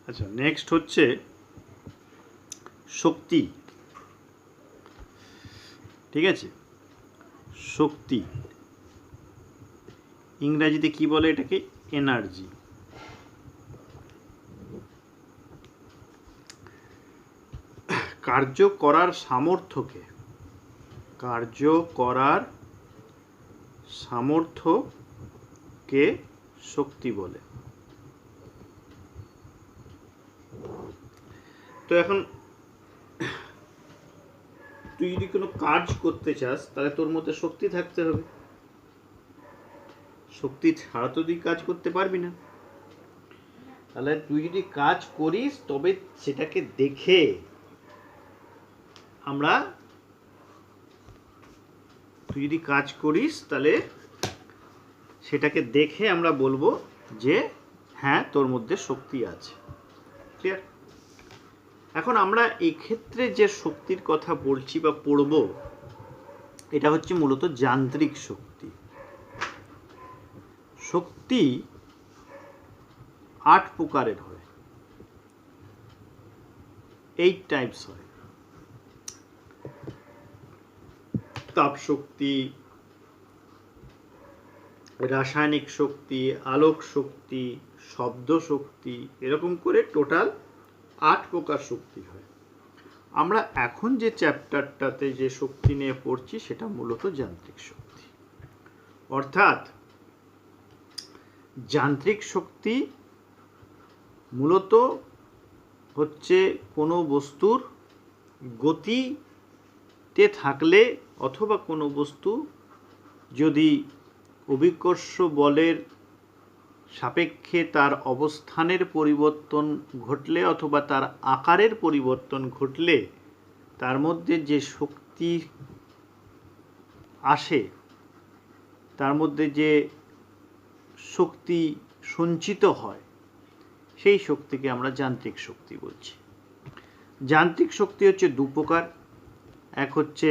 আচ্ছা, নেক্সট হচ্ছে শক্তি। ঠিক আছে, শক্তি ইংরাজিতে কি বলে এটাকে? এনার্জি। কার্য করার সামর্থ্যকে, কার্য করার সামর্থ্যকে শক্তি বলে। তো এখন তুই যদি কোনো কাজ করতে চাস তাহলে তোর মধ্যে শক্তি থাকতে হবে। শক্তি ছাড়া তো তুই কাজ করতে পারবি না। তাহলে তুই যদি কাজ করিস তবে সেটাকে দেখে আমরা, তুই যদি কাজ করিস তাহলে সেটাকে দেখে আমরা বলবো যে হ্যাঁ তোর মধ্যে শক্তি আছে। ক্লিয়ার? এখন আমরা এই ক্ষেত্রে যে শক্তির কথা বলছি বা পড়ব, এটা হচ্ছে মূলত যান্ত্রিক শক্তি। শক্তি 8 প্রকারের হয়, 8 টাইপস হয়। তাপ শক্তি, রাসায়নিক শক্তি, আলোক শক্তি, শব্দ শক্তি, এরকম করে টোটাল 8 প্রকার শক্তি হয়। আমরা এখন যে চ্যাপ্টারটাতে যে শক্তি নিয়ে পড়ছি সেটা মূলত যান্ত্রিক শক্তি। অর্থাৎ যান্ত্রিক শক্তি মূলত হচ্ছে কোনো বস্তুর গতিতে থাকলে অথবা কোনো বস্তু যদি অভিকর্ষ বলের সাপেক্ষে তার অবস্থানের পরিবর্তন ঘটলে অথবা তার আকারের পরিবর্তন ঘটলে তার মধ্যে যে শক্তি আসে, তার মধ্যে যে শক্তি সঞ্চিত হয়, সেই শক্তিকে আমরা যান্ত্রিক শক্তি বলছি। যান্ত্রিক শক্তি হচ্ছে 2 প্রকার। এক হচ্ছে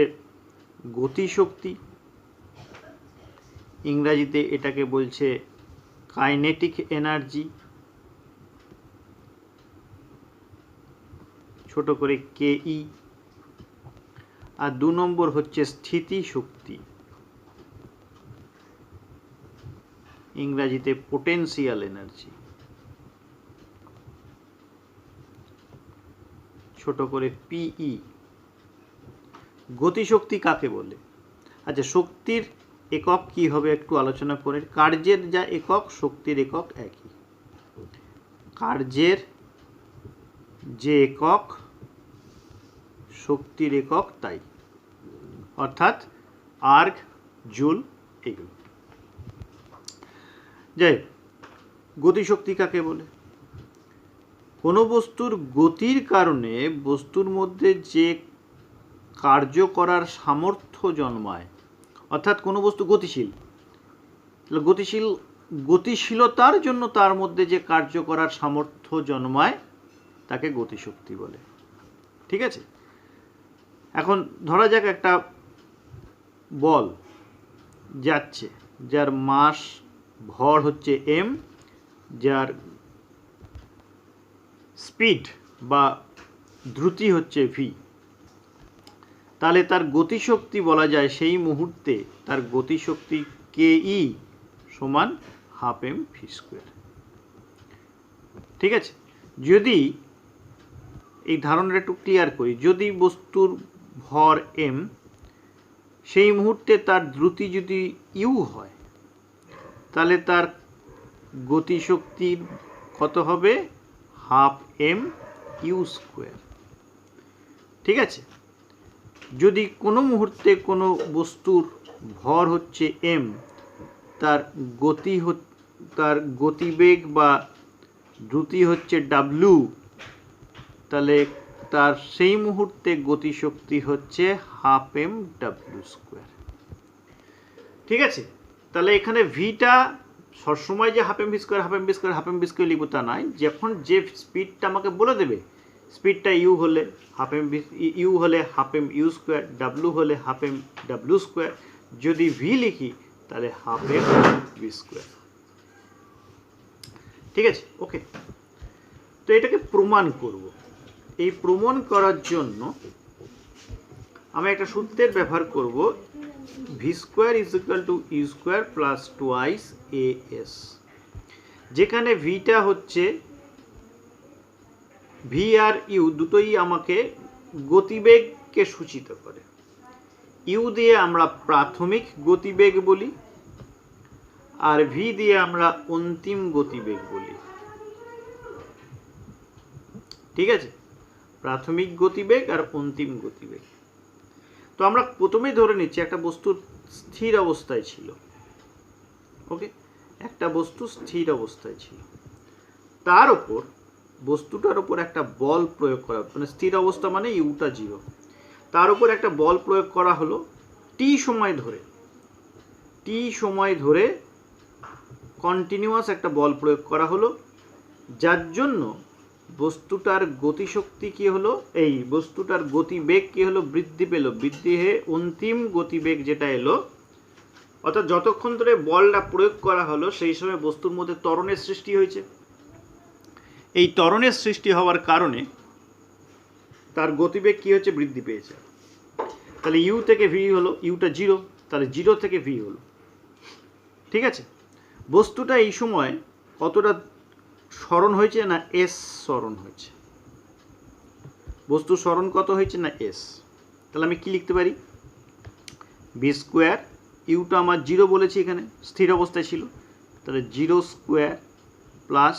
গতিশক্তি, ইংরাজিতে এটাকে বলছে কাইনেটিক এনার্জি, ছোট করে কেই। আর 2 নম্বর হচ্ছে স্থিতি শক্তি, ইংরাজিতে পোটেনশিয়াল এনার্জি, ছোট করে পিই। গতিশক্তি কাকে বলে? আচ্ছা, শক্তির একক কি হবে একটু আলোচনা করে। কার্যের যা একক, শক্তির একক একই। কার্যের যে একক, শক্তির একক তাই, অর্থাৎ আর্গ, জুল, এগুলো। যাই হোক, গতিশক্তি কাকে বলে? কোনো বস্তুর গতির কারণে বস্তুর মধ্যে যে কার্য করার সামর্থ্য জন্মায়, অর্থাৎ কোনো বস্তু গতিশীল, গতিশীলতার জন্য তার মধ্যে যে কার্য করার সামর্থ্য জন্মায় তাকে গতিশক্তি বলে। ঠিক আছে? এখন ধরা যাক একটা বল যাচ্ছে, যার মাস ভর হচ্ছে m, যার স্পিড বা দ্রুতি হচ্ছে v। তাহলে তার গতিশক্তি বলা যায় সেই মুহূর্তে তার গতিশক্তি কেই সমান ½ m v²। ঠিক আছে? যদি এই ধারণাটা একটু ক্লিয়ার করি, যদি বস্তুর ভর m, সেই মুহূর্তে তার দ্রুতি যদি u হয়, তাহলে তার গতিশক্তি কত হবে? ½ mu²। ঠিক আছে? যদি কোনো মুহূর্তে কোনো বস্তুর ভর হচ্ছে m, তার গতিবেগ বা দ্রুতি হচ্ছে w, তাহলে তার সেই মুহূর্তে গতিশক্তি হচ্ছে ½ mw²। ঠিক আছে? তাহলে এখানে ভিটা সবসময় যে ½ mv² লিখব তা নয়। যখন যে স্পিডটা আমাকে বলে দেবে, স্পিডটা u হলে ½ mu², w হলে ½ mw², যদি v লিখি তাহলে ½ mv²। ঠিক আছে? ওকে। তো এটাকে প্রমাণ করব। এই প্রমাণ করার জন্য আমি একটা সূত্রের ব্যবহার করব, v square is equal to you square plus twice a s, যেখানে ভিটা হচ্ছে, ভি আর ইউ দুটোই আমাকে গতিবেগকে সূচিত করে। ইউ দিয়ে আমরা প্রাথমিক গতিবেগ বলি, আর ভি দিয়ে আমরা অন্তিম গতিবেগ বলি। ঠিক আছে, প্রাথমিক গতিবেগ আর অন্তিম গতিবেগ। তো আমরা প্রথমেই ধরে নিচ্ছি একটা বস্তু স্থির অবস্থায় ছিল। ওকে, একটা বস্তু স্থির অবস্থায় ছিল, তার উপর বস্তুটার উপর একটা বল প্রয়োগ করা, মানে স্থির অবস্থা মানে ইউটা 0, তার উপর একটা বল প্রয়োগ করা হলো টি সময় ধরে কন্টিনিউয়াস একটা বল প্রয়োগ করা হলো, যার জন্য বস্তুটার গতিশক্তি কি হলো, এই বস্তুটার গতিবেগ কি হলো, বৃদ্ধি পেল, বৃদ্ধি হয়ে অন্তিম গতিবেগ যেটা এলো, অর্থাৎ যতক্ষণ ধরে বলটা প্রয়োগ করা হলো সেই সময় বস্তুর মধ্যে ত্বরণের সৃষ্টি হয়েছে। এই ত্বরণের সৃষ্টি হওয়ার কারণে তার গতিবেগ কি হচ্ছে, বৃদ্ধি পেয়েছে। তাহলে ইউ থেকে ভি হলো, ইউটা 0, তাহলে 0 থেকে ভি হলো। ঠিক আছে, বস্তুটা এই সময় কতটা সরণ হয়েছে না এস সরণ হয়েছে, বস্তুর সরণ কত হয়েছে না এস। তাহলে আমি কি লিখতে পারি, ভি স্কোয়ার, ইউটা আমার 0 বলেছি, এখানে স্থির অবস্থায় ছিল, তাহলে 0 স্কোয়ার প্লাস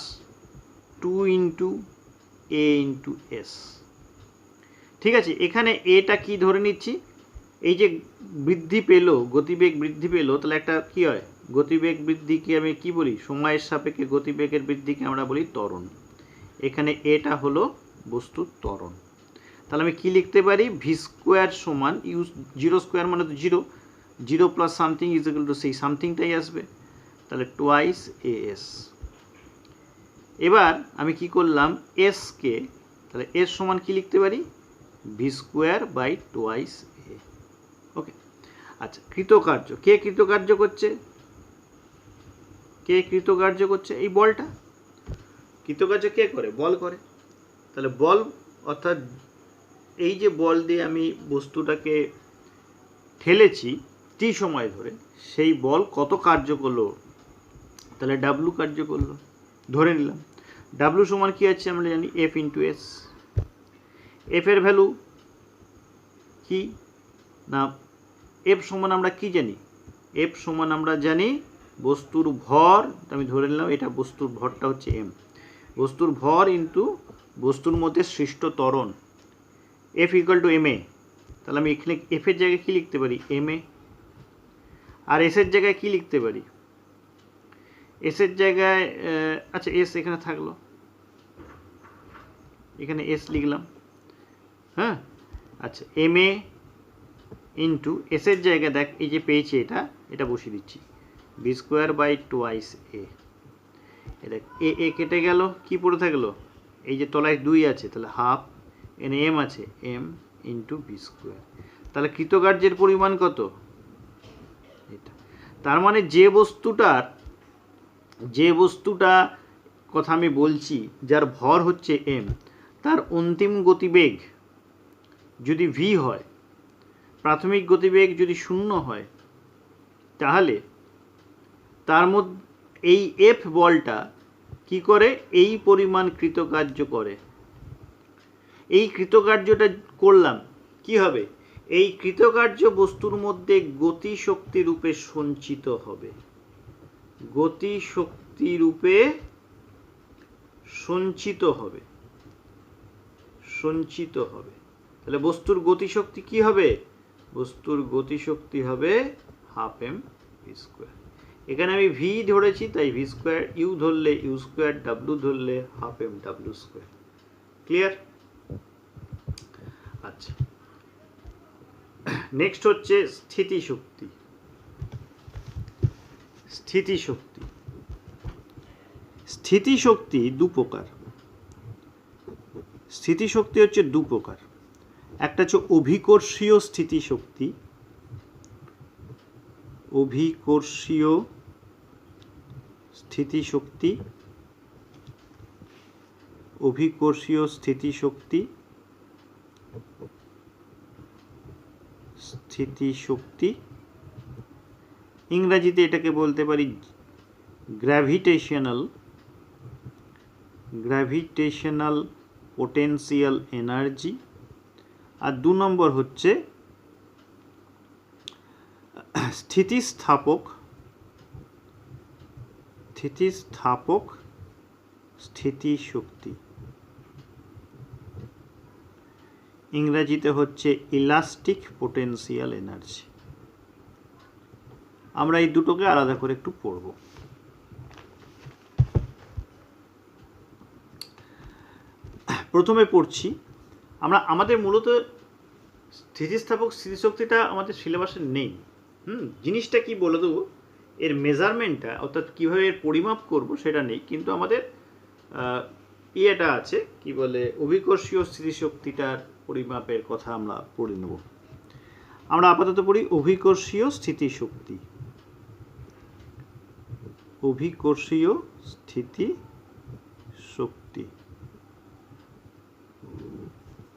2 ইন্টু এ ইন্টু এস। ঠিক আছে, এখানে এটা কি ধরে নিচ্ছি, এই যে বৃদ্ধি পেল, গতিবেগ বৃদ্ধি পেল, তাহলে একটা কি হয়, গতিবেগ বৃদ্ধিকে আমি কি বলি, সময়ের সাপেক্ষে গতিবেগের বৃদ্ধিকে আমরা বলি ত্বরণ। এখানে এটা হলো বস্তুর ত্বরণ। তাহলে আমি কি লিখতে পারি, ভি স্কোয়ার সমান ইউ, 0 স্কোয়ার মানে তো 0, 0 plus something is equal two সেই সামথিংটাই আসবে, তাহলে টুয়াইস এ এস। এবার আমি কি করলাম, এস কে, তাহলে এস সমান কি লিখতে পারি, ভি স্কোয়ার বাই টুয়াইস এ। ওকে, আচ্ছা, কৃতকার্য, কে কৃতকার্য করছে, কে কৃতকার্য করছে, এই বলটা। কৃতকার্য কে করে, বল করে। তাহলে বল, অর্থাৎ এই যে বল দিয়ে আমি বস্তুটাকে ঠেলেছি টি সময় ধরে, সেই বল কত কার্য করলো, তাহলে ডাব্লু কার্য করলো, ধরে নিলাম। ডাব্লু সমান কি আছে আমরা জানি, এফ ইন্টু এস। এফ এর ভ্যালু কি না, এফ সমান আমরা কি জানি, এফ সমান আমরা জানি বস্তুর ভর, আমি ধরে নিলাম এটা বস্তুর ভরটা হচ্ছে এম, বস্তুর ভর ইন্টু বস্তুর মধ্যে সৃষ্ট ত্বরণ, F equal to M A. তাহলে আমি এখানে এফ এর জায়গায় কি লিখতে পারি, এম এ, আর এস এর জায়গায় কি লিখতে পারি, এস এর জায়গায়, আচ্ছা এস এখানে থাকলো, এখানে এস লিখলাম, হ্যাঁ। আচ্ছা, এম এ ইন্টু এস এর জায়গায় দেখ, এই যে পেয়েছি এটা বসিয়ে দিচ্ছি, বি স্কোয়ার বাই টুয়াইস এ। এটা এ এ কেটে গেল, কি পড়ে থাকলো, এই যে তলায় 2 আছে, তাহলে হাফ, এখানে এম আছে, এম ইন্টু বি স্কোয়ার। তাহলে কৃতকার্যের পরিমাণ কত, এটা। তার মানে যে বস্তুটা কথা আমি বলছি, যার ভর হচ্ছে এম, তার অন্তিম গতিবেগ যদি ভি হয়, প্রাথমিক গতিবেগ যদি 0 হয়, তাহলে তার মধ্যে এই এফ বলটা কি করে, এই পরিমাণ কৃতকার্য করে। এই কৃতকার্যটা করলাম কি হবে, এই কৃতকার্য বস্তুর মধ্যে গতি শক্তি রূপে সঞ্চিত হবে, গতি শক্তি রূপে সঞ্চিত হবে, সঞ্চিত হবে। তাহলে বস্তুর গতিশক্তি কি হবে, বস্তুর গতিশক্তি হবে হাফ এম ভি স্কোয়ার। এখানে আমি ভি ধরেছি তাই ভি স্কোয়ার, ইউ ধরলে ইউ স্কোয়ার, ডাব্লু ধরলে হাফ এম ডাব্লু স্কোয়ার। ক্লিয়ার? আচ্ছা, নেক্সট হচ্ছে স্থিতিশক্তি। স্থিতিশক্তি, স্থিতিশক্তি দু প্রকার। স্থিতিশক্তি হচ্ছে দু প্রকার, একটা হচ্ছে অভিকর্ষীয় স্থিতিশক্তি, অভিকর্ষীয় স্থিতিশক্তি, অভিকর্ষীয় স্থিতিশক্তি, স্থিতিশক্তি ইংরেজিতে এটাকে বলতে পারি গ্র্যাভিটেশনাল পোটেনশিয়াল এনার্জি। আর 2 নম্বর হচ্ছে স্থিতিস্থাপক স্থিতিশক্তি, ইংরেজিতে হচ্ছে ইলাস্টিক পোটেনশিয়াল এনার্জি। আমরা এই দুটোকে আলাদা করে একটু পড়ব। প্রথমে পড়ছি আমরা, আমাদের মূলত স্থিতিস্থাপক স্থিতিশক্তিটা আমাদের সিলেবাসে নেই। জিনিসটা কি বলে দেবো, এর মেজারমেন্টটা অর্থাৎ কীভাবে এর পরিমাপ করব সেটা নেই, কিন্তু আমাদের ইয়েটা আছে, কি বলে, অভিকর্ষীয় স্থিতিশক্তিটার পরিমাপের কথা আমরা পড়ে নেব। আমরা আপাতত পড়ি অভিকর্ষীয় স্থিতিশক্তি। অভিকর্ষীয় স্থিতিশক্তি,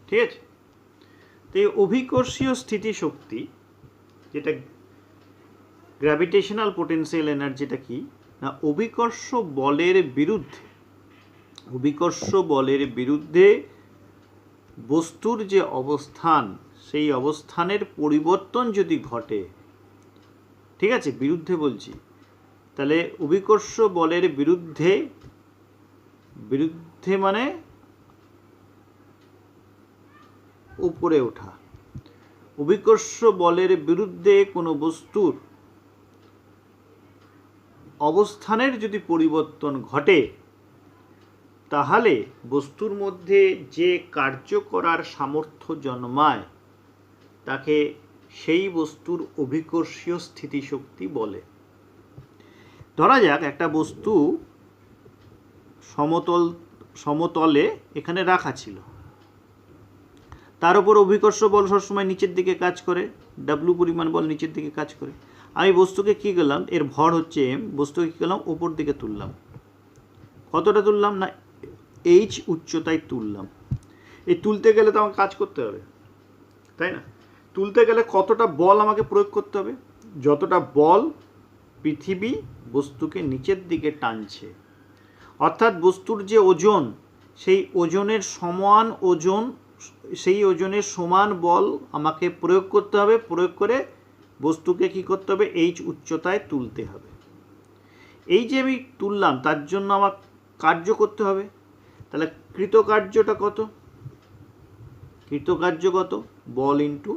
ঠিক আছে। তো এই অভিকর্ষীয় স্থিতিশক্তি যেটা গ্র্যাভিটেশনাল পোটেনশিয়াল এনার্জিটা কি না, অভিকর্ষ বলের বিরুদ্ধে বস্তুর যে অবস্থান, সেই অবস্থানের পরিবর্তন যদি ঘটে, ঠিক আছে, বিরুদ্ধে বলছি, তাহলে অভিকর্ষ বলের বিরুদ্ধে মানে উপরে ওঠা, অভিকর্ষ বলের বিরুদ্ধে কোনো বস্তুর অবস্থানের যদি পরিবর্তন ঘটে, তাহলে বস্তুর মধ্যে যে কার্য করার সামর্থ্য জন্মায় তাকে সেই বস্তুর অভিকর্ষীয় স্থিতিশক্তি বলে। ধরা যাক একটা বস্তু সমতলে এখানে রাখা ছিল, তার উপর অভিকর্ষ বল সবসময় নিচের দিকে কাজ করে, ডাব্লু পরিমাণ বল নিচের দিকে কাজ করে। আমি বস্তুকে কী করলাম, এর ভর হচ্ছে এম, বস্তুকে কী করলাম, ওপর দিকে তুললাম। কতটা তুললাম না, এইচ উচ্চতায় তুললাম। এই তুলতে গেলে তো আমাকে কাজ করতে হবে, তাই না? তুলতে গেলে কতটা বল আমাকে প্রয়োগ করতে হবে, যতটা বল পৃথিবী বস্তুকে নিচের দিকে টানছে। অর্থাৎ বস্তুর যে ওজন, সেই ওজনের সমান বল আমাকে প্রয়োগ করতে হবে। প্রয়োগ করে বস্তুকে কি করতে হবে, এইচ উচ্চতায় তুলতে হবে। এই যে আমি তুললাম, তার জন্য আমার কার্য করতে হবে। তাহলে কৃতকার্যটা কত? কৃতকার্য কত? বল ইন্টু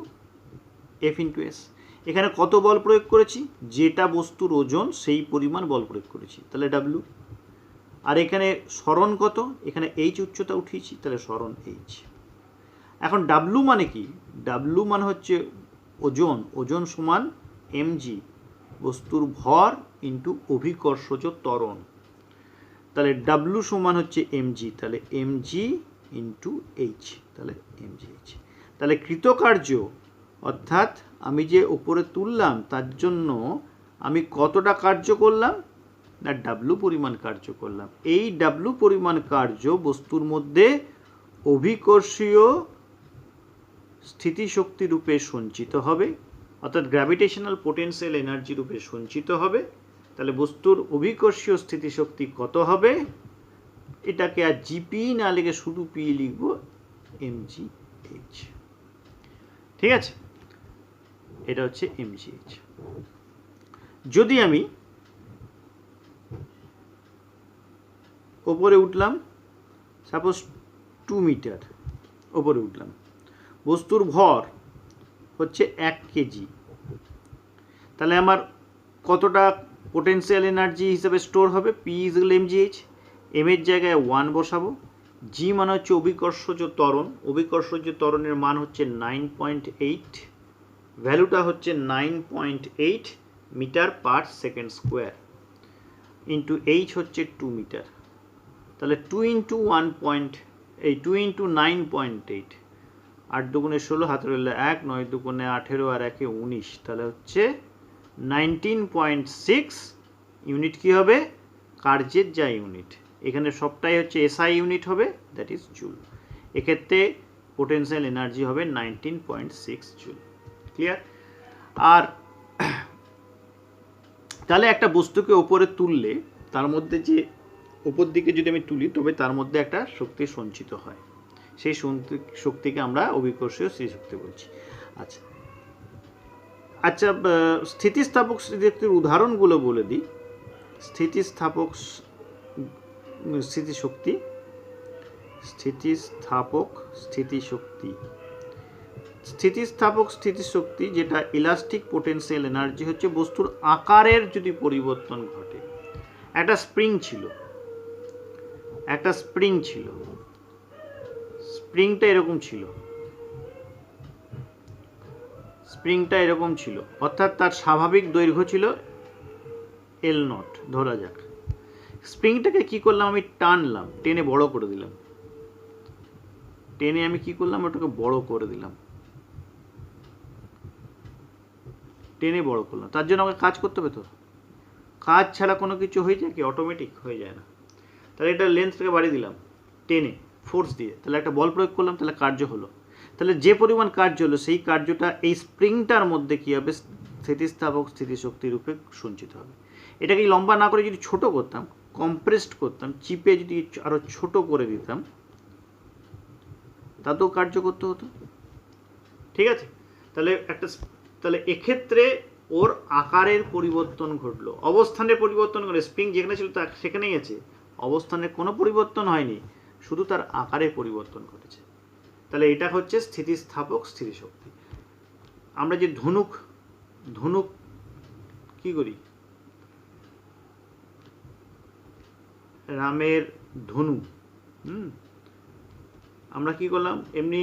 এফ ইন্টু এস। এখানে কত বল প্রয়োগ করেছি, যেটা বস্তুর ওজন সেই পরিমাণ বল প্রয়োগ করেছি, তাহলে ডাব্লু। আর এখানে সরণ কত, এখানে এইচ উচ্চতা উঠিয়েছি, তাহলে সরণ এইচ। এখন ডাব্লু মানে কি, ডাব্লু মানে হচ্ছে ওজন সমান এমজি, বস্তুর ভর ইন্টু অভিকর্ষজ ত্বরণ। তাহলে ডাব্লু সমান হচ্ছে এমজি, তাহলে এমজি ইন্টু এইচ, তাহলে এমজি এইচ। তাহলে কৃতকার্য অর্থাৎ আমি যে উপরে তুললাম তার জন্য আমি কতটা কার্য করলাম না, ডাব্লু পরিমাণ কার্য করলাম। এই ডাব্লু পরিমাণ কার্য বস্তুর মধ্যে অভিকর্ষীয় স্থিতিশক্তি রূপে সঞ্চিত হবে, অর্থাৎ গ্র্যাভিটেশনাল পোটেনশিয়াল এনার্জি রূপে সঞ্চিত হবে। তাহলে বস্তুর অভিকর্ষীয় স্থিতিশক্তি কত হবে, এটাকে আর জিপি না লিখে শুধু পি লিখব, এমজিএইচ। ঠিক আছে, এটা হচ্ছে এমজিএইচ। যদি আমি ওপরে উঠলাম, সাপোজ 2 মিটার ওপরে উঠলাম, বস্তুর ভর হচ্ছে 1 কেজি, তাহলে আমার কতটা পোটেনশিয়াল এনার্জি হিসেবে স্টোর হবে, পি ইকুয়াল এমজিএইচ। এম এর জায়গায় 1 বসাবো। জি মানে হচ্ছে অভিকর্ষজ ত্বরণ, অভিকর্ষজ ত্বরণের মান হচ্ছে 9.8, ভ্যালুটা হচ্ছে 9.8 metre per second square, into h হচ্ছে 2 মিটার। তাহলে 2 ইন্টু 9.8, 8 দুগুণে 16, হাতে রইল 1, 9 দুগুণে 18 আর 1 19, তাহলে হচ্ছে 19.6 ইউনিট। কি হবে, কার্যের যা ইউনিট, এখানে সবটাই হচ্ছে এসআই ইউনিট হবে, দ্যাট ইজ জুল। এক্ষেত্রে পোটেনশিয়াল এনার্জি হবে 19.6 জুল। ক্লিয়ার? আর তাহলে একটা বস্তুকে ওপরে তুললে তার মধ্যে যে উপর দিকে যদি আমি তুলি তবে তার মধ্যে একটা শক্তি সঞ্চিত হয়, সেই শক্তিকে আমরা অভিকর্ষীয় স্থিতিশক্তি বলছি। আচ্ছা আচ্ছা, স্থিতিস্থাপক স্থিতিশক্তির উদাহরণগুলো বলে দিই। স্থিতিস্থাপক স্থিতিশক্তি, স্থিতিস্থাপক স্থিতিশক্তি, স্থিতিস্থাপক স্থিতিশক্তি যেটা ইলাস্টিক পোটেনশিয়াল এনার্জি হচ্ছে বস্তুর আকারের যদি পরিবর্তন ঘটে। একটা স্প্রিং ছিল, স্প্রিংটা এরকম ছিল, অর্থাৎ তার স্বাভাবিক দৈর্ঘ্য ছিল L0 ধরা যাক। স্প্রিংটাকে কি করলাম, আমি টানলাম, টেনে বড় করে দিলাম, ওটাকে বড় করে দিলাম, টেনে বড় করলাম। তার জন্য আমাকে কাজ করতে হবে, তো কাজ ছাড়া কোনো কিছু হয়ে যায় কি? অটোমেটিক হয়ে যায় না। তাহলে এটা লেন্থটাকে বাড়িয়ে দিলাম টেনে, ফোর্স দিয়ে, তাহলে একটা বল প্রয়োগ করলাম, তাহলে কার্য হলো। তাহলে যে পরিমাণ কার্য হলো সেই কার্যটা এই স্প্রিংটার মধ্যে কী হবে? স্থিতিস্থাপক স্থিতিশক্তি রূপে সঞ্চিত হবে। এটাকে লম্বা না করে যদি ছোট করতাম, কম্প্রেসড করতাম, চিপে যদি আরও ছোট করে দিতাম, তাতেও কার্য করতে হতো। ঠিক আছে? তাহলে এক্ষেত্রে ওর আকারের পরিবর্তন ঘটলো, অবস্থানের পরিবর্তন ঘটে। স্প্রিং যেখানে ছিল তার সেখানেই আছে, অবস্থানের কোনো পরিবর্তন হয়নি, শুধু তার আকারে পরিবর্তন ঘটেছে। তাহলে এটা হচ্ছে স্থিতিস্থাপক স্থিতিশক্তি। আমরা যে ধনুক কি করি, রামের ধনু, আমরা কি করলাম, এমনি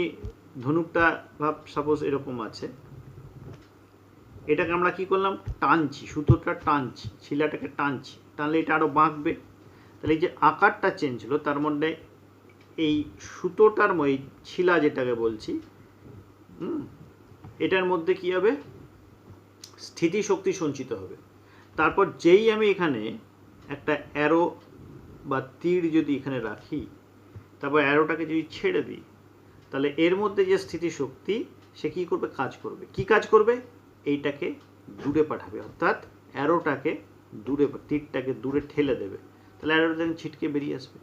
ধনুকটা ভাব সাপোজ এরকম আছে, এটাকে আমরা কি করলাম, টানছি, সুতোটা টানছি, শিলাটাকে টানছি, টানলে এটা আরো বাঁকবে। তাহলে এই যে আকারটা চেঞ্জ হলো, তার মধ্যে এই সুতোটার শিলা যেটাকে বলছি, এটার মধ্যে কি হবে? স্থিতিশক্তি সঞ্চিত হবে। তারপর যেই আমি এখানে একটা অ্যারো বা তীর যদি এখানে রাখি, তারপর অ্যারোটাকে যদি ছেড়ে দিই, তাহলে এর মধ্যে যে স্থিতিশক্তি সে কী করবে? কাজ করবে। কি কাজ করবে? এইটাকে দূরে পাঠাবে, অর্থাৎ অ্যারোটাকে দূরে, তীরটাকে দূরে ঠেলে দেবে, তাহলে অ্যারোটা ছিটকে বেরিয়ে আসবে।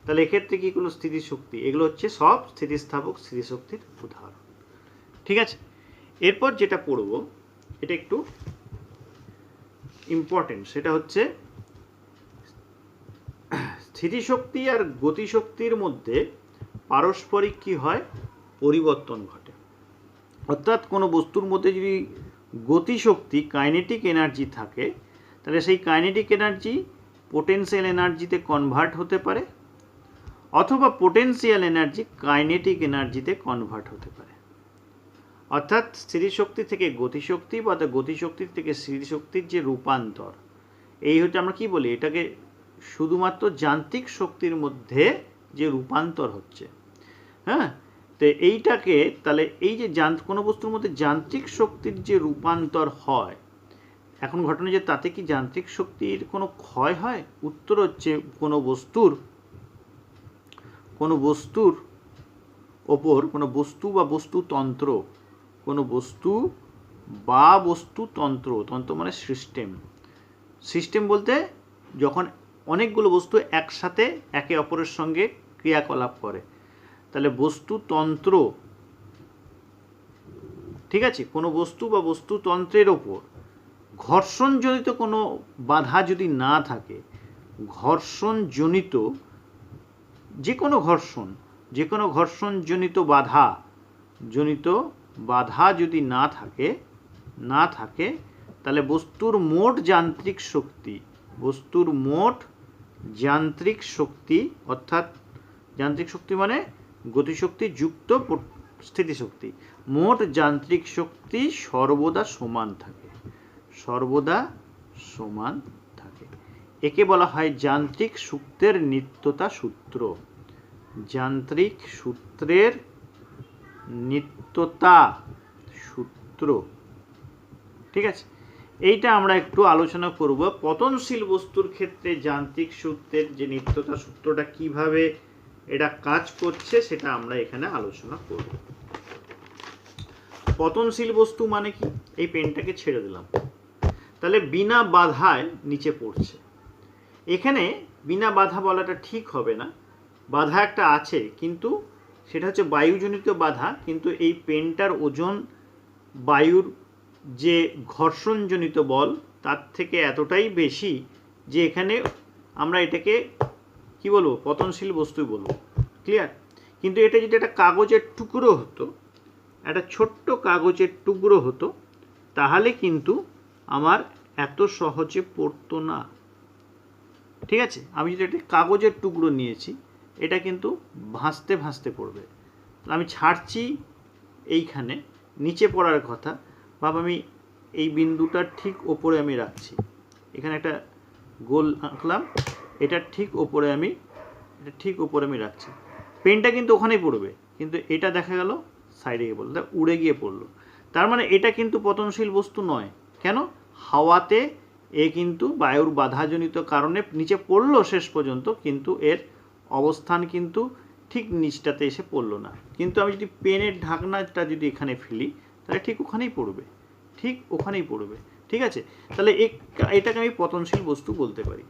তাহলে এক্ষেত্রে কী কোনো স্থিতিশক্তি, এগুলো হচ্ছে সব স্থিতিস্থাপক স্থিতিশক্তির উদাহরণ। ঠিক আছে? এরপর যেটা পড়ব এটা একটু ইম্পর্টেন্ট, সেটা হচ্ছে স্থিতিশক্তি আর গতিশক্তির মধ্যে পারস্পরিক কি হয়? পরিবর্তন ঘটে। অর্থাৎ কোনো বস্তুর মধ্যে যদি গতিশক্তি কাইনেটিক এনার্জি থাকে, তাহলে সেই কাইনেটিক এনার্জি পোটেনশিয়াল এনার্জিতে কনভার্ট হতে পারে, অথবা পোটেনশিয়াল এনার্জি কাইনেটিক এনার্জিতে কনভার্ট হতে পারে। অর্থাৎ স্থিতিশক্তি থেকে গতিশক্তি বা গতিশক্তির থেকে স্থিতিশক্তির যে রূপান্তর, এই হচ্ছে আমরা কি বলি, এটাকে শুধুমাত্র যান্ত্রিক শক্তির মধ্যে যে রূপান্তর হচ্ছে। হ্যাঁ, তো এইটাকে তাহলে এই যে কোনো বস্তুর মধ্যে যান্ত্রিক শক্তির যে রূপান্তর হয়, এখন ঘটনা যে তাতে কি যান্ত্রিক শক্তির কোনো ক্ষয় হয়? উত্তর হচ্ছে কোনো বস্তুর ওপর কোনো বস্তু বা বস্তুতন্ত্র, কোনো বস্তু বা বস্তুতন্ত্র, তন্ত্র মানে সিস্টেম বলতে যখন অনেকগুলো বস্তু একসাথে একে অপরের সঙ্গে ক্রিয়াকলাপ করে, তাহলে বস্তুতন্ত্র, ঠিক আছে, কোনো বস্তু বা বস্তুতন্ত্রের ওপর ঘর্ষণজনিত কোনো বাধা যদি না থাকে, ঘর্ষণজনিত যে কোনো ঘর্ষণজনিত বাধা যদি না থাকে, তাহলে বস্তুর মোট যান্ত্রিক শক্তি, অর্থাৎ যান্ত্রিক শক্তি মানে গতিশক্তি যুক্ত স্থিতিশক্তি, মোট যান্ত্রিক শক্তি সর্বদা সমান থাকে। একে বলা হয় যান্ত্রিক সূত্রের নিত্যতা সূত্র। যান্ত্রিক সূত্রের নিত্যতা সূত্র। ঠিক আছে? এইটা আমরা একটু আলোচনা করব পতনশীল বস্তুর ক্ষেত্রে যান্ত্রিক সূত্রের যে নিত্যতা সূত্রটা কিভাবে এটা কাজ করছে সেটা আমরা এখানে আলোচনা করব। পতনশীল বস্তু মানে কি? এই পেনটাকে ছেড়ে দিলাম, তাহলে বিনা বাধায় নিচে পড়ছে। এখানে বিনা বাধা বলাটা ঠিক হবে না, বাধা একটা আছে, কিন্তু সেটা হচ্ছে বায়ুজনিত বাধা। কিন্তু এই পেনটার ওজন বায়ুর যে ঘর্ষণজনিত বল তার থেকে এতটাই বেশি যে এখানে আমরা এটাকে কি বলবো, পতনশীল বস্তুই বলবো। ক্লিয়ার? কিন্তু এটা যদি একটা কাগজের টুকরো হতো, একটা ছোট্ট কাগজের টুকরো হতো, তাহলে কিন্তু আমার এত সহজে পড়তো না। ঠিক আছে? আমি যদি একটা কাগজের টুকরো নিয়েছি, এটা কিন্তু ভাসতে ভাসতে পড়বে। আমি ছাড়ছি এইখানে, নিচে পড়ার কথা, ভাব আমি এই বিন্দুটার ঠিক ওপরে আমি রাখছি, এখানে একটা গোল আঁকলাম, এটা ঠিক ওপরে আমি রাখছি, পেনটা কিন্তু ওখানেই পড়বে, কিন্তু এটা দেখা গেল সাইডে গিয়ে পড়লো, উড়ে গিয়ে পড়লো। তার মানে এটা কিন্তু পতনশীল বস্তু নয়। কেন? হাওয়াতে এ কিন্তু বায়ুর বাধাজনিত কারণে নিচে পড়লো শেষ পর্যন্ত, কিন্তু এর অবস্থান কিন্তু ঠিক নিচটাতে এসে পড়লো না। কিন্তু আমি যদি পেনের ঢাকনাটা যদি এখানে ফেলি, তাহলে ঠিক ওখানেই পড়বে, ঠিক আছে? তাহলে এটাকে আমি পতনশীল বস্তু বলতে পারি।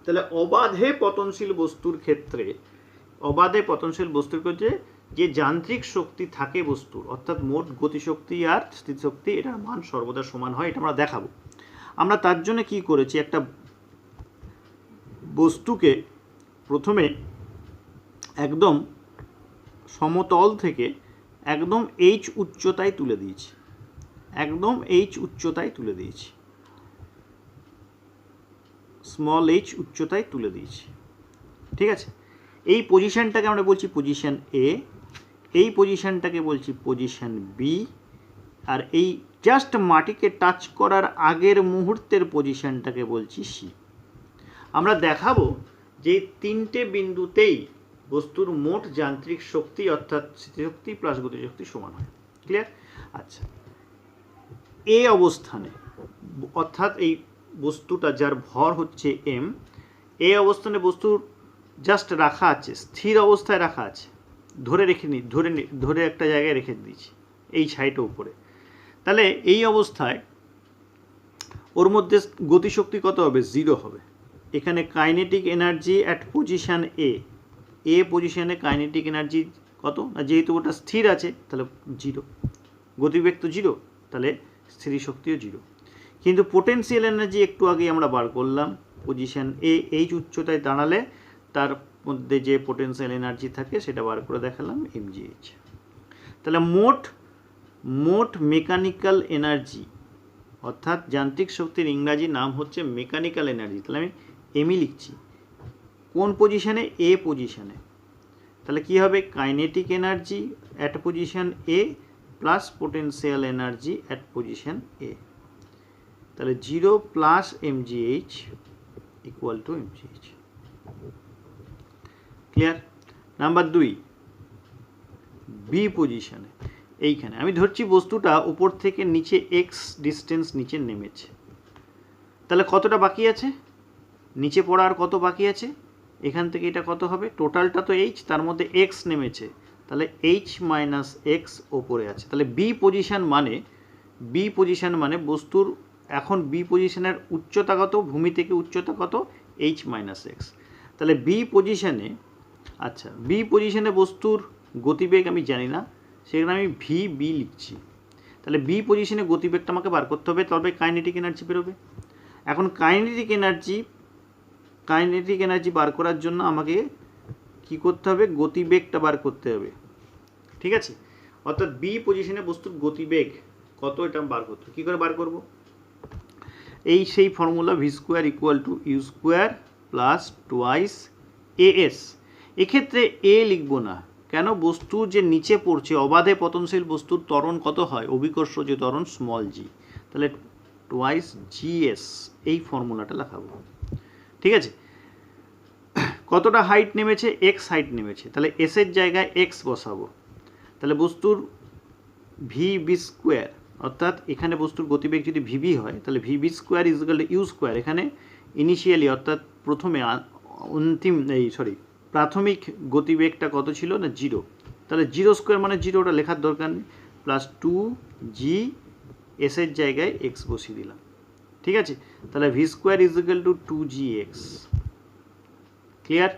তাহলে অবাধে পতনশীল বস্তুর ক্ষেত্রে যে যান্ত্রিক শক্তি থাকে বস্তুর, অর্থাৎ মোট গতিশক্তি আর স্থিতিশক্তি, এটার মান সর্বদা সমান হয়, এটা আমরা দেখাবো। আমরা তার জন্য কি করেছি, একটা বস্তুকে প্রথমে একদম সমতল থেকে একদম এইচ উচ্চতায় তুলে দিয়েছি, স্মল এইচ উচ্চতায় তুলে দিয়েছি। ঠিক আছে? এই পজিশনটাকে আমরা বলছি পজিশন এ, এই পজিশনটাকে বলছি পজিশন বি, আর এই জাস্ট মাটিকে টাচ করার আগের মুহূর্তের পজিশনটাকে বলছি সি। আমরা দেখাবো যে তিনটে বিন্দুতেই বস্তুর মোট যান্ত্রিক শক্তি অর্থাৎ স্থিতিশক্তি প্লাস গতিশক্তি সমান হয়। ক্লিয়ার? আচ্ছা, এ অবস্থানে অর্থাৎ এই বস্তুটা যার ভর হচ্ছে এম, এই অবস্থানে বস্তুর জাস্ট রাখা আছে, স্থির অবস্থায় রাখা আছে, ধরে একটা জায়গায় রেখে দিয়েছি এই সাইডের উপরে। তাহলে এই অবস্থায় ওর মধ্যে গতিশক্তি কত হবে? 0 হবে। এখানে কাইনেটিক এনার্জি অ্যাট পজিশন এ পজিশনে কাইনেটিক এনার্জি কত না, যেহেতু ওটা স্থির আছে তাহলে 0, গতিবেগ তো 0, তাহলে স্থিতিশক্তিও 0। কিন্তু পোটেনশিয়াল এনার্জি একটু আগে আমরা বার করলাম, পজিশন এ এইচ উচ্চতায় দাঁড়ালে তার মধ্যে যে পোটেনশিয়াল এনার্জি থাকে সেটা বার করে দেখালাম, mgh। তাহলে মোট মেকানিক্যাল এনার্জি অর্থাৎ যান্ত্রিক শক্তির ইংরাজি নাম হচ্ছে মেকানিক্যাল এনার্জি। তাহলে আমি এমই লিখছি, কোন পজিশনে? এ পজিশনে। তাহলে কি হবে? Kinetic energy at position A plus potential energy at position A, তাহলে 0 plus mgh equal to mgh। Clear? Number 2, B পজিশনে, এইখানে আমি ধরছি বস্তুটা উপর থেকে নিচে এক্স ডিস্টেন্স নিচে নেমেছে, তাহলে কতটা বাকি আছে? নিচে পড়ার কত বাকি আছে? এখান থেকে এটা কত হবে? টোটালটা তো এইচ, তার মধ্যে এক্স নেমেছে, তাহলে এইচ মাইনাস এক্স ওপরে আছে। তাহলে বি পজিশন মানে বস্তুর এখন বি পজিশনের উচ্চতা কত? ভূমি থেকে উচ্চতা কত? H minus X. তাহলে বি পজিশনে, আচ্ছা, বি পজিশনে বস্তুর গতিবেগ আমি জানি না, সেখানে আমি বি লিখছি। তাহলে বি পজিশনে গতিবেগটা আমাকে বার করতে হবে, তবে কাইনেটিক এনার্জি বেরোবে। এখন কাইনেটিক এনার্জি বার করার জন্য আমাকে কি করতে হবে? গতিবেগটা বার করতে হবে। ঠিক আছে? অর্থাৎ বি পজিশনে বস্তুর গতিবেগ কত, এটা বার করতে হবে। কী করে বার করব? এই সেই formula, v square equal to you square plus twice a s. এক্ষেত্রে এ লিখব না, কেন? বস্তু যে নিচে পড়ছে, অবাধে পতনশীল বস্তুর ত্বরণ কত হয়? অভিকর্ষ যে ত্বরণ স্মল জি, তাহলে টুয়াইস জিএস, এই ফর্মুলাটা লেখাবো। ঠিক আছে? কতটা হাইট নেমেছে? এক্স হাইট নেমেছে, তাহলে এসের জায়গায় এক্স বসাবো। তাহলে বস্তুর ভি বি স্কোয়ার অর্থাৎ এখানে বস্তুর গতিবেগ যদি ভিভি হয় তাহলে v v square is equal to you square. এখানে ইনিশিয়ালি অর্থাৎ প্রথমে প্রাথমিক গতিবেগটা কত ছিল না 0, তাহলে 0 স্কোয়ার মানে 0, ওটা লেখার দরকার নেই, প্লাস 2g এসের জায়গায় এক্স বসিয়ে দিলাম। ঠিক আছে, তাহলে v square is equal to 2gx। Clear?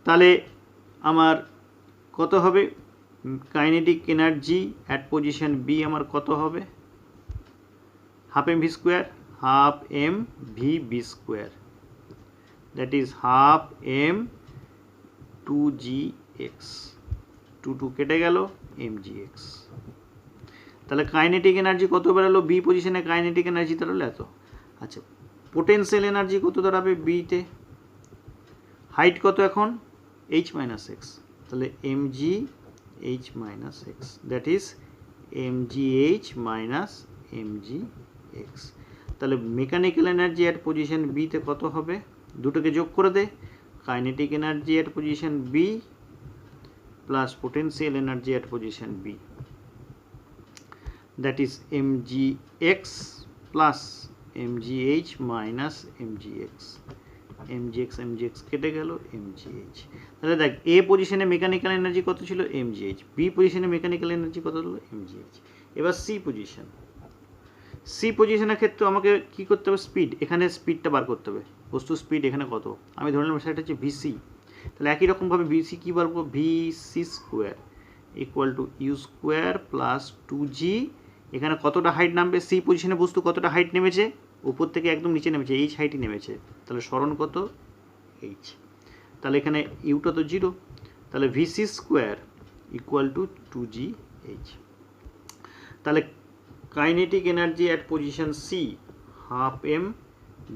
তাহলে আমার কত হবে kinetic energy at position b আমার কত হবে, half m v square, half m v b square, that is half m 2gx, 2 কেটে গেল mgx। তাহলে কাইনেটিক এনার্জি কত বেরোলো বি পজিশনে, কাইনেটিক এনার্জি দাঁড়ালো এত। আচ্ছা, পোটেনশিয়াল এনার্জি কত দাঁড়াবে বিতে, হাইট কত এখন h মাইনাস এক্স, তাহলে mg h minus X, that is mgh minus mgx। তাহলে মেকানিক্যাল এনার্জি অ্যাট পজিশন বিতে কত হবে, দুটোকে যোগ করে দে, kinetic energy at position B plus potential energy at position B, that is mgx plus mgh minus mgx, mgx কেটে গেল mgh। তাহলে দেখ এ পজিশনে মেকানিক্যাল এনার্জি কত ছিল mgh, বি পজিশনে মেকানিক্যাল এনার্জি কত হলো mgh। এবার সি পজিশনের ক্ষেত্রে আমাকে কি করতে হবে, স্পিড, এখানে স্পিডটা বার করতে হবে, বস্তুর স্পিড এখানে কত, আমি ধরে নিলাম সেটা হচ্ছে ভিসি। তাহলে একই রকমভাবে ভিসি কী বার করবো, VC square equal to you square plus 2g, এখানে কতটা হাইট নামবে, সি পজিশনে বস্তু কতটা হাইট নেমেছে, উপর থেকে একদম নিচে নেমেছে, এইচ হাইটই নেমেছে, তাহলে সরণ কত এইচ, তাহলে এখানে ইউটা তো 0, তাহলে VC square equal to 2gh। তাহলে kinetic energy at position C half M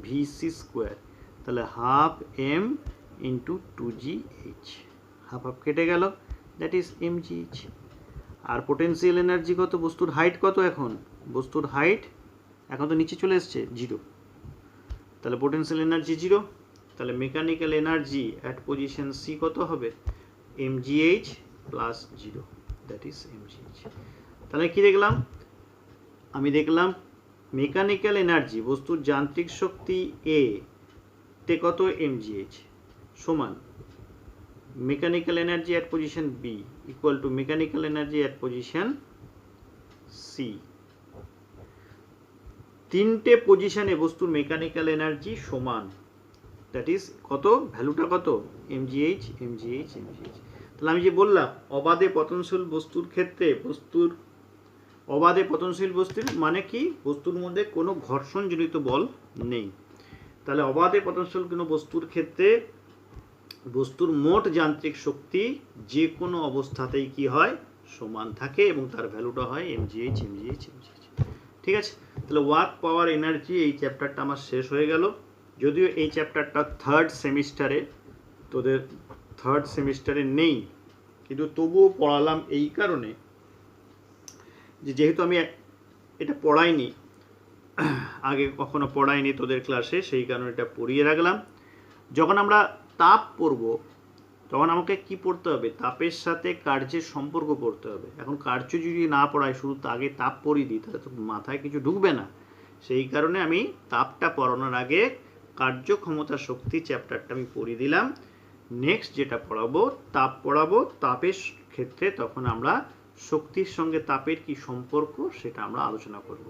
V C square, তাহলে half M into 2gh, half half কেটে গেল, দ্যাট ইজ mgh। আর পোটেনশিয়াল এনার্জি কত, বস্তুর হাইট কত, এখন বস্তুর হাইট এখন তো নিচে চলে এসছে 0, তাহলে পোটেনশিয়াল এনার্জি 0, তাহলে mechanical energy at position c কত হবে mgh plus 0, that is mgh। তাহলে কি দেখলাম, আমি দেখলাম মেকানিক্যাল এনার্জি বস্তুর যান্ত্রিক শক্তি এ তে কত mgh সমান mechanical energy at position b equal to mechanical energy at position c. তিনটে পজিশনে বস্তুর মেকানিক্যাল এনার্জি সমান, দ্যাট ইজ কত, ভ্যালুটা কত mgh mgh mgh। তাহলে আমি যে বললাম অবাধে পতনশীল বস্তুর ক্ষেত্রে, অবাধে পতনশীল বস্তুর মানে কি, বস্তুর মধ্যে কোনো ঘর্ষণজনিত বল নেই। তাহলে অবাধে পতনশীল কোনো বস্তুর ক্ষেত্রে বস্তুর মোট যান্ত্রিক শক্তি যে কোনো অবস্থাতেই কি হয়, সমান থাকে, এবং তার ভ্যালুটা হয় mgh mgh mgh। ঠিক আছে, তাহলে ওয়ার্ক পাওয়ার এনার্জি এই চ্যাপ্টারটা আমার শেষ হয়ে গেল। যদিও এই চ্যাপ্টারটা তোদের থার্ড সেমিস্টারে নেই, কিন্তু তবুও পড়ালাম এই কারণে যেহেতু আমি এটা পড়াইনি, আগে কখনো পড়াইনি তোদের ক্লাসে, সেই কারণে এটা পড়িয়ে রাখলাম। যখন আমরা তাপ পড়ব তখন আমাকে কি পড়তে হবে, তাপের সাথে কার্যের সম্পর্ক পড়তে হবে। এখন কার্য যদি না পড়াই, শুধু আগে তাপ পড়িয়ে দিই, তাহলে তো মাথায় কিছু ঢুকবে না। সেই কারণে আমি তাপটা পড়ানোর আগে কার্যক্ষমতা শক্তি চ্যাপ্টারটা আমি পড়িয়ে দিলাম। নেক্সট যেটা পড়াবো তাপের ক্ষেত্রে, তখন আমরা শক্তির সঙ্গে তাপের কি সম্পর্ক সেটা আমরা আলোচনা করব।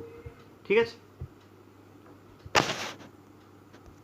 ঠিক আছে।